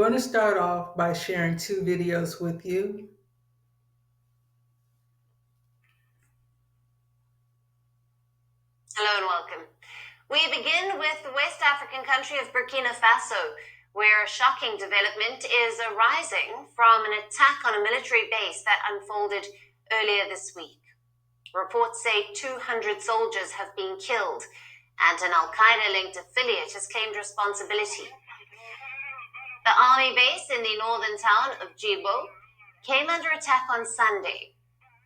I'm going to start off by sharing two videos with you. Hello and welcome. We begin with the West African country of Burkina Faso, where a shocking development is arising from an attack on a military base that unfolded earlier this week. Reports say 200 soldiers have been killed, and an Al-Qaeda-linked affiliate has claimed responsibility. The army base in the northern town of Djibo came under attack on Sunday.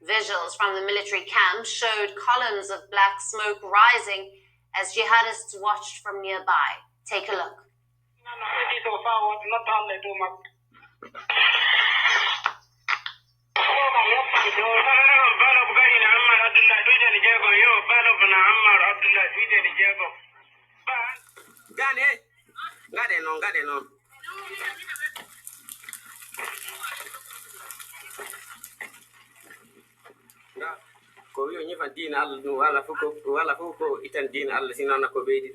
Visuals from the military camp showed columns of black smoke rising as jihadists watched from nearby. Take a look. Ko wi o ñifa diina Allah ɗum wala fof ko itan diina Allah sinona ko ɓeydi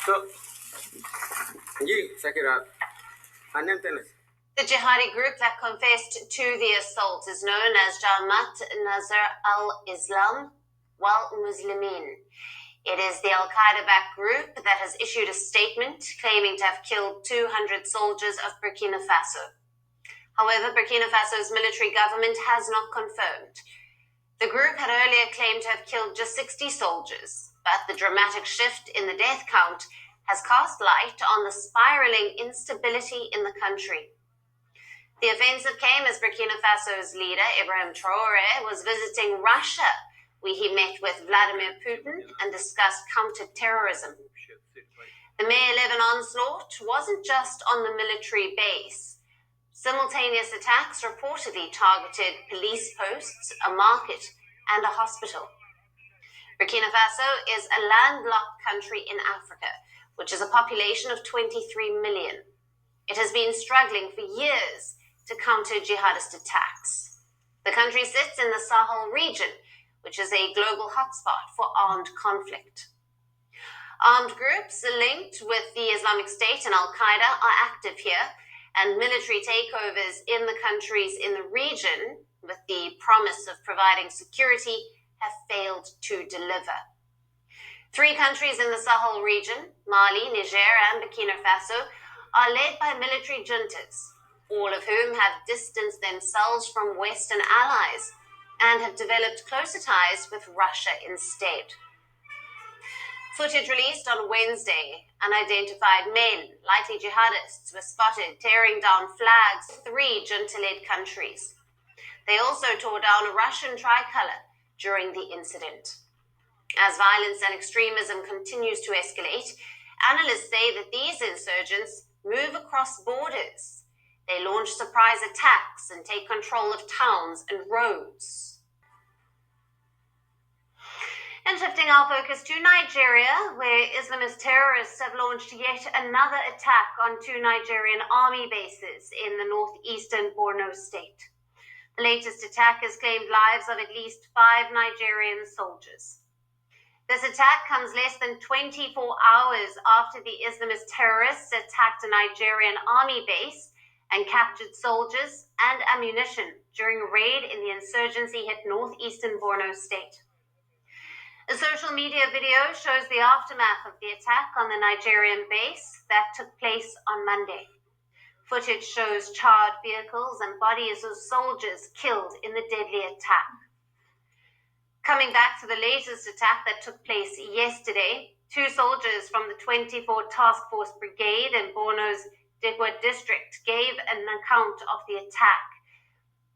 so ji sakiraɓe a nemtenes. The jihadi group that confessed to the assault is known as Jamaat Nasr al-Islam wal Muslimin. It is the Al-Qaeda-backed group that has issued a statement claiming to have killed 200 soldiers of Burkina Faso. However, Burkina Faso's military government has not confirmed. The group had earlier claimed to have killed just 60 soldiers, but the dramatic shift in the death count has cast light on the spiraling instability in the country. The offensive came as Burkina Faso's leader, Ibrahim Traore, was visiting Russia, where he met with Vladimir Putin and discussed counter-terrorism. The May 11 onslaught wasn't just on the military base. Simultaneous attacks reportedly targeted police posts, a market, and a hospital. Burkina Faso is a landlocked country in Africa, which has a population of 23 million. It has been struggling for years to counter jihadist attacks. The country sits in the Sahel region, which is a global hotspot for armed conflict. Armed groups linked with the Islamic State and Al-Qaeda are active here, and military takeovers in the countries in the region, with the promise of providing security, have failed to deliver. 3 countries in the Sahel region, Mali, Niger, and Burkina Faso, are led by military juntas, all of whom have distanced themselves from Western allies and have developed closer ties with Russia instead. Footage released on Wednesday, unidentified men, likely jihadists, were spotted tearing down flags in 3 junta-led countries. They also tore down a Russian tricolour during the incident. As violence and extremism continues to escalate, analysts say that these insurgents move across borders. They launch surprise attacks and take control of towns and roads. And shifting our focus to Nigeria, where Islamist terrorists have launched yet another attack on 2 Nigerian army bases in the northeastern Borno state. The latest attack has claimed lives of at least 5 Nigerian soldiers. This attack comes less than 24 hours after the Islamist terrorists attacked a Nigerian army base and captured soldiers and ammunition during a raid in the insurgency-hit northeastern Borno state. A social media video shows the aftermath of the attack on the Nigerian base that took place on Monday. Footage shows charred vehicles and bodies of soldiers killed in the deadly attack. Coming back to the latest attack that took place yesterday, 2 soldiers from the 24 Task Force Brigade in Borno's Dikwa district gave an account of the attack.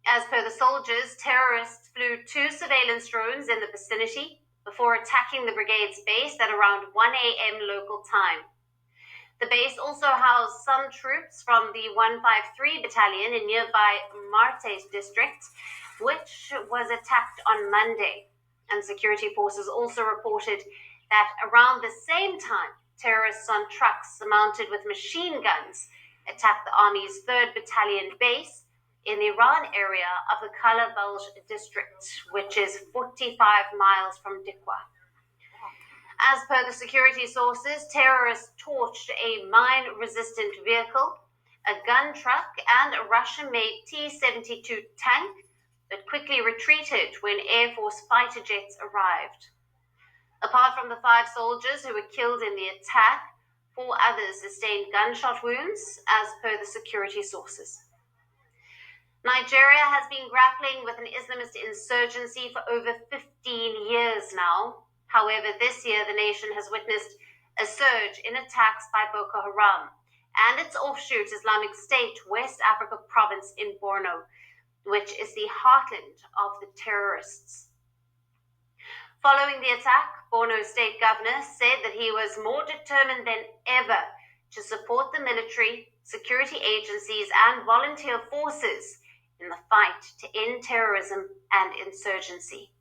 As per the soldiers, terrorists flew 2 surveillance drones in the vicinity before attacking the brigade's base at around 1 a.m. local time. The base also housed some troops from the 153 battalion in nearby Martes district, which was attacked on Monday. And security forces also reported that around the same time, terrorists on trucks mounted with machine guns attacked the Army's 3rd Battalion base in the Iran area of the Kalabulj district, which is 45 miles from Dikwa. As per the security sources, terrorists torched a mine-resistant vehicle, a gun truck, and a Russian-made T-72 tank that quickly retreated when Air Force fighter jets arrived. Apart from the 5 soldiers who were killed in the attack, 4 others sustained gunshot wounds, as per the security sources. Nigeria has been grappling with an Islamist insurgency for over 15 years now. However, this year the nation has witnessed a surge in attacks by Boko Haram and its offshoot Islamic State West Africa province in Borno, which is the heartland of the terrorists. Following the attack, Borno State Governor said that he was more determined than ever to support the military, security agencies, and volunteer forces in the fight to end terrorism and insurgency.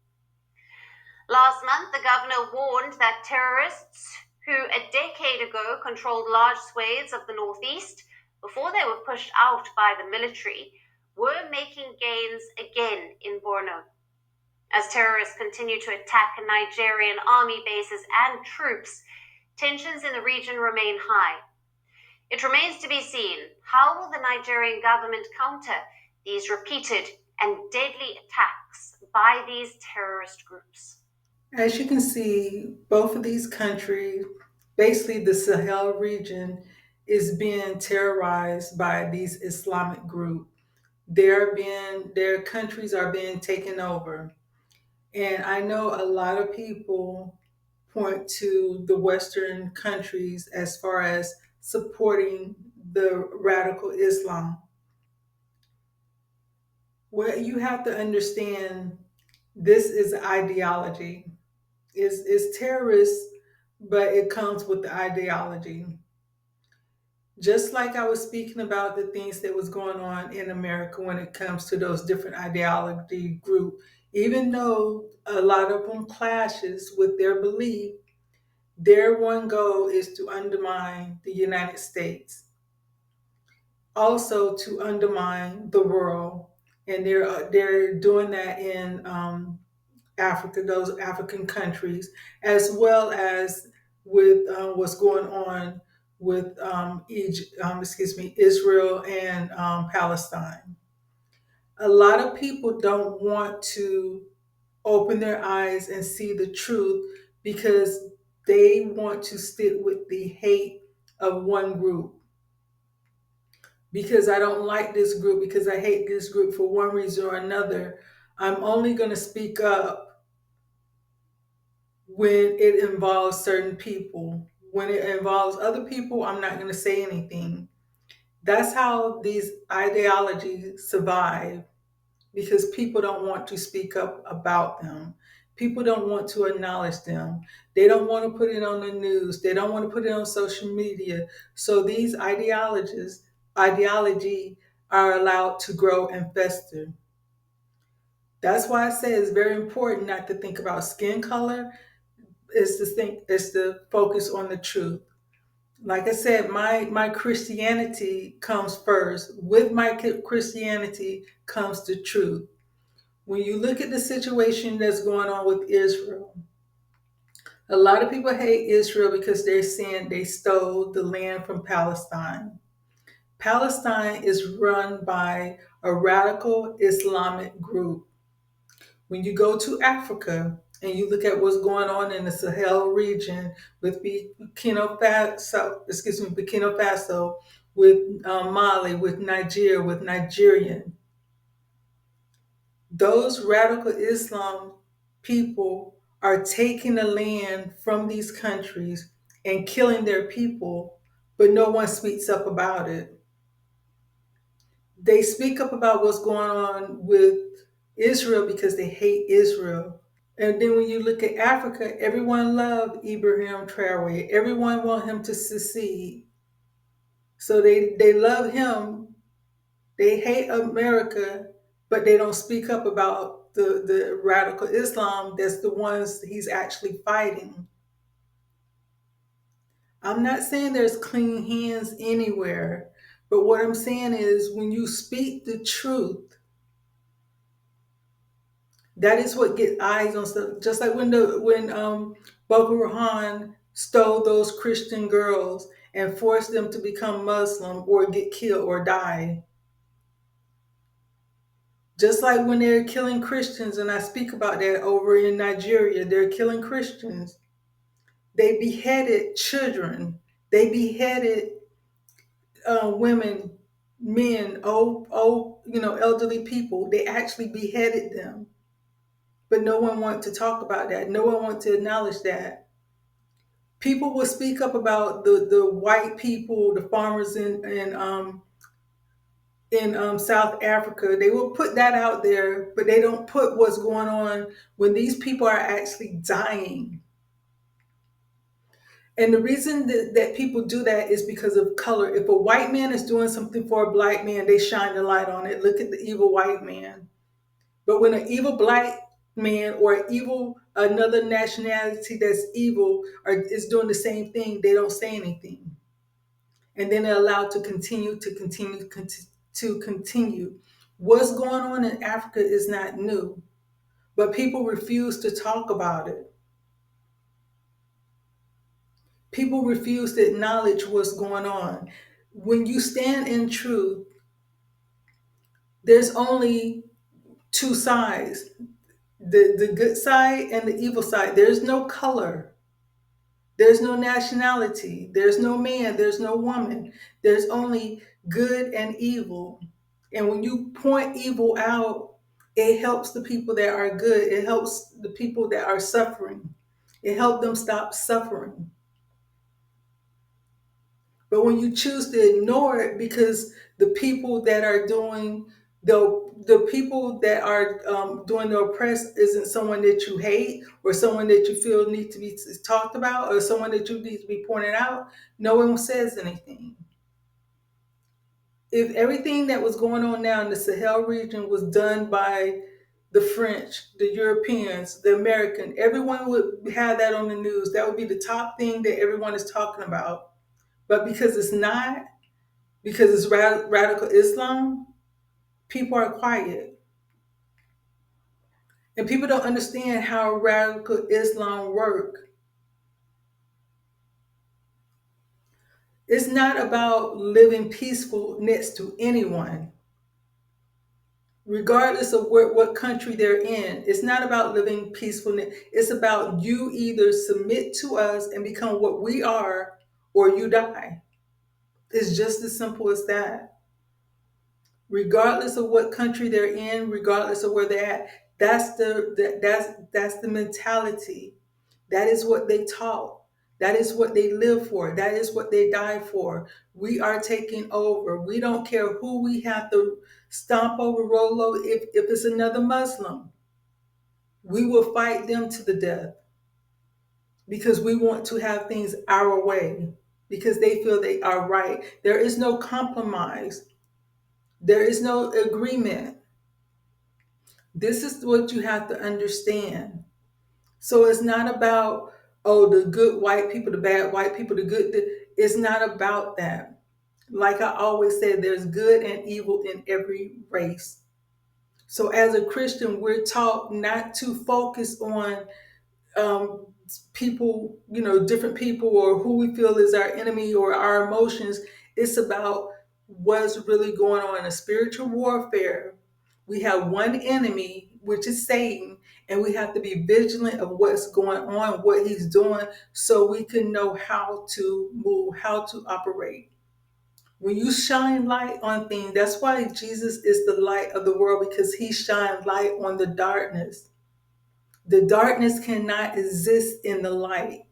Last month, the governor warned that terrorists who a decade ago controlled large swathes of the northeast before they were pushed out by the military were making gains again in Borno. As terrorists continue to attack Nigerian army bases and troops, tensions in the region remain high. It remains to be seen how will the Nigerian government counter these repeated and deadly attacks by these terrorist groups. As you can see, both of these countries, basically the Sahel region, is being terrorized by these Islamic groups. Their countries are being taken over. And I know a lot of people point to the Western countries as far as supporting the radical Islam. Well, you have to understand this is ideology. It's terrorist, but it comes with the ideology. Just like I was speaking about the things that was going on in America when it comes to those different ideology group, even though a lot of them clashes with their belief, their one goal is to undermine the United States, also to undermine the world, and they're doing that in Africa, those African countries, as well as with what's going on with Israel and Palestine. A lot of people don't want to open their eyes and see the truth because they want to stick with the hate of one group. Because I don't like this group, because I hate this group for one reason or another, I'm only going to speak up when it involves certain people. When it involves other people, I'm not going to say anything. That's how these ideologies survive, because people don't want to speak up about them. People don't want to acknowledge them. They don't want to put it on the news. They don't want to put it on social media. So these ideology are allowed to grow and fester. That's why I say it's very important not to think about skin color. Is to focus on the truth. Like I said, my Christianity comes first. With my Christianity comes the truth. When you look at the situation that's going on with Israel, a lot of people hate Israel because they're saying they stole the land from Palestine. Palestine is run by a radical Islamic group. When you go to Africa and you look at what's going on in the Sahel region with Burkina Faso, with Mali, with Nigeria, with Nigerian, those radical Islam people are taking the land from these countries and killing their people, but no one speaks up about it. They speak up about what's going on with Israel because they hate Israel. And then when you look at Africa, everyone loved Ibrahim Traore. Everyone want him to succeed. So they love him. They hate America, but they don't speak up about the radical Islam that's the ones he's actually fighting. I'm not saying there's clean hands anywhere, but what I'm saying is when you speak the truth, that is what get eyes on stuff. Just like when Boko Haram stole those Christian girls and forced them to become Muslim or get killed or die. Just like when they're killing Christians, and I speak about that over in Nigeria, they're killing Christians. They beheaded children. They beheaded women, men, elderly people. They actually beheaded them. But no one wanted to talk about that. No one wanted to acknowledge that. People will speak up about the white people, the farmers in South Africa. They will put that out there, but they don't put what's going on when these people are actually dying. And the reason that people do that is because of color. If a white man is doing something for a black man, they shine the light on it. Look at the evil white man. But when an evil black man or another nationality that's evil is doing the same thing, they don't say anything. And then they're allowed to continue. What's going on in Africa is not new, but people refuse to talk about it. People refuse to acknowledge what's going on. When you stand in truth, there's only two sides, the good side and the evil side. There's no color. There's no nationality. There's no man. There's no woman. There's only good and evil. And when you point evil out, it helps the people that are good. It helps the people that are suffering. It helps them stop suffering. But when you choose to ignore it because the people that are doing the people that are doing the oppressed isn't someone that you hate or someone that you feel need to be talked about or someone that you need to be pointed out, no one says anything. If everything that was going on now in the Sahel region was done by the French, the Europeans, the American, everyone would have that on the news. That would be the top thing that everyone is talking about. But because it's not, because it's radical Islam, people are quiet. And people don't understand how radical Islam works. It's not about living peaceful next to anyone, regardless of what country they're in. It's not about living peaceful. It's about you either submit to us and become what we are, or you die. It's just as simple as that. Regardless of what country they're in, regardless of where they're at, that's the mentality. That is what they taught. That is what they live for. That is what they die for. We are taking over. We don't care who we have to stomp over, roll over. If it's another Muslim, we will fight them to the death because we want to have things our way, because they feel they are right. There is no compromise. There is no agreement. This is what you have to understand. So it's not about, oh, the good white people, the bad white people, the good. It's not about that. Like I always said, there's good and evil in every race. So as a Christian, we're taught not to focus on um, people, different people or who we feel is our enemy or our emotions. It's about what's really going on in a spiritual warfare. We have one enemy, which is Satan, and we have to be vigilant of what's going on, what he's doing, so we can know how to move, how to operate. When you shine light on things, that's why Jesus is the light of the world, because he shined light on the darkness. The darkness cannot exist in the light.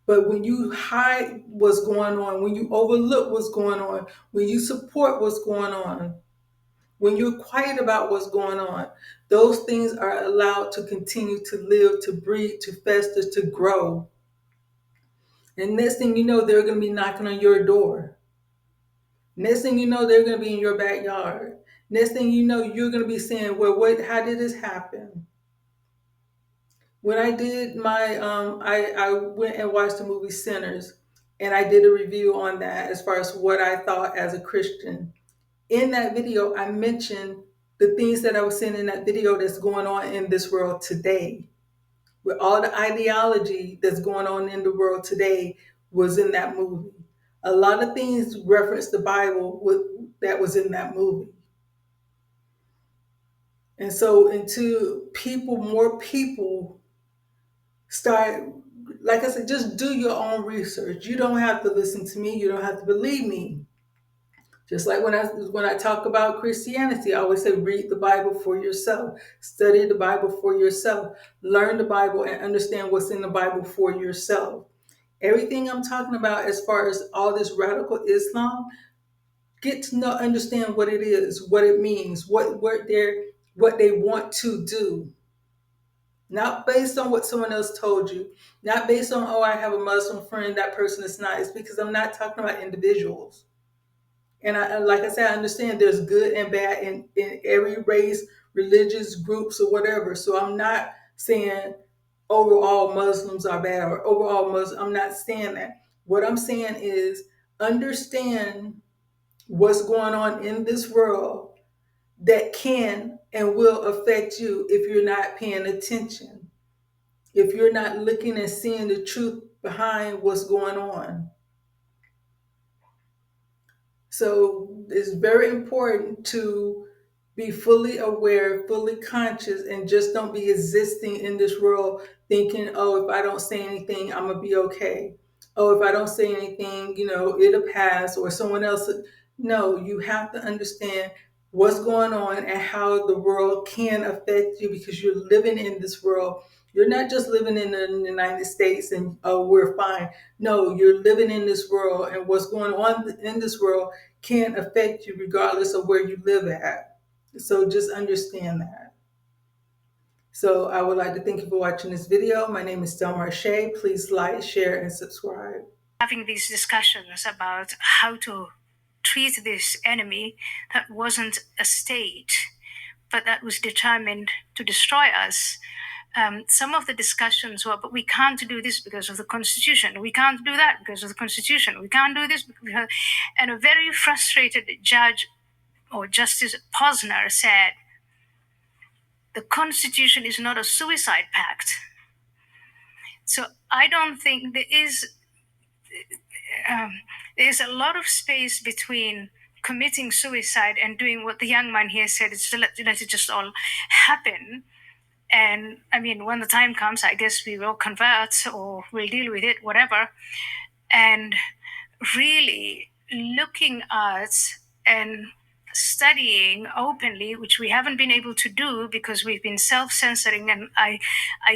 But when you hide what's going on, when you overlook what's going on, when you support what's going on, when you're quiet about what's going on, those things are allowed to continue to live, to breathe, to fester, to grow. And next thing you know, they're going to be knocking on your door. Next thing you know, they're going to be in your backyard. Next thing you know, you're going to be saying, well, how did this happen? When I did I went and watched the movie Sinners, and I did a review on that as far as what I thought as a Christian. In that video, I mentioned the things that I was seeing in that video that's going on in this world today. with all the ideology that's going on in the world today was in that movie. A lot of things reference the Bible that was in that movie. And so until more people start, like I said, just do your own research. You don't have to listen to me. You don't have to believe me. Just like when I talk about Christianity, I always say read the Bible for yourself, study the Bible for yourself, learn the Bible and understand what's in the Bible for yourself. Everything I'm talking about as far as all this radical Islam, get to know, understand what it is, what it means, what they want to do. Not based on what someone else told you, not based on, oh, I have a Muslim friend, that person is not. It's because I'm not talking about individuals. And like I said, I understand there's good and bad in every race, religious groups, or whatever. So I'm not saying overall Muslims are bad or overall Muslim. I'm not saying that. What I'm saying is understand what's going on in this world that can and will affect you if you're not paying attention, if you're not looking and seeing the truth behind what's going on. So it's very important to be fully aware, fully conscious, and just don't be existing in this world thinking, oh, if I don't say anything, I'm going to be okay. Oh, if I don't say anything, it'll pass or someone else. No, you have to understand what's going on and how the world can affect you because you're living in this world. You're not just living in the United States and, oh, we're fine. No, you're living in this world, and what's going on in this world can affect you regardless of where you live at. So just understand that. So I would like to thank you for watching this video. My name is Delmarshae. Please like, share, and subscribe. Having these discussions about how to treat this enemy that wasn't a state, but that was determined to destroy us. Some of the discussions were, but we can't do this because of the Constitution. We can't do that because of the Constitution. We can't do this because... And a very frustrated judge or Justice Posner said, the Constitution is not a suicide pact. So I don't think there's a lot of space between committing suicide and doing what the young man here said, is to let it just all happen. And I mean, when the time comes, I guess we will convert or we'll deal with it, whatever. And really looking at and studying openly, which we haven't been able to do because we've been self-censoring. And I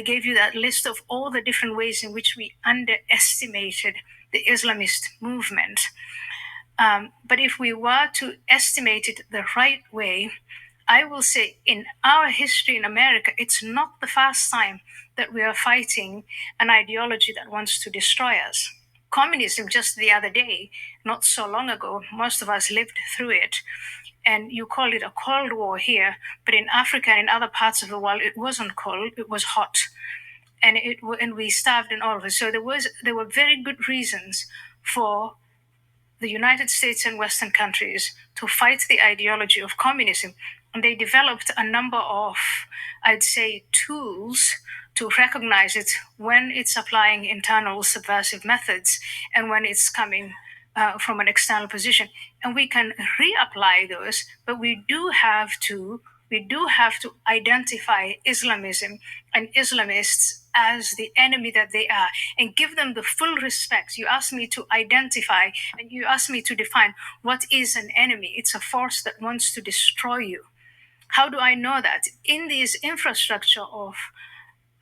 gave you that list of all the different ways in which we underestimated the Islamist movement. But if we were to estimate it the right way, I will say in our history in America, it's not the first time that we are fighting an ideology that wants to destroy us. Communism, just the other day, not so long ago, most of us lived through it. And you call it a Cold War here, but in Africa and in other parts of the world, it wasn't cold, it was hot. And we starved and all of it. So there were very good reasons for the United States and Western countries to fight the ideology of communism. And they developed a number of, I'd say, tools to recognize it when it's applying internal subversive methods and when it's coming from an external position. And we can reapply those, but we do have to identify Islamism and Islamists as the enemy that they are and give them the full respect. You asked me to identify and you asked me to define what is an enemy. It's a force that wants to destroy you. How do I know that? In this infrastructure of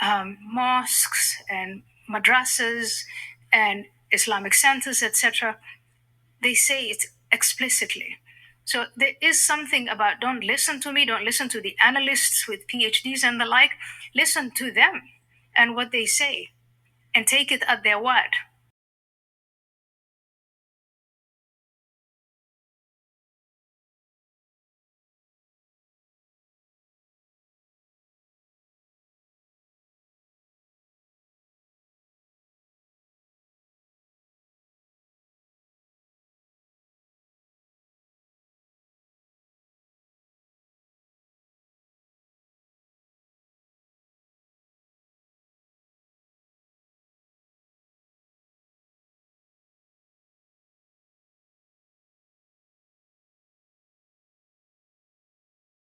mosques and madrasas and Islamic centers, etc., they say it explicitly. So there is something about don't listen to me, don't listen to the analysts with PhDs and the like. Listen to them and what they say and take it at their word.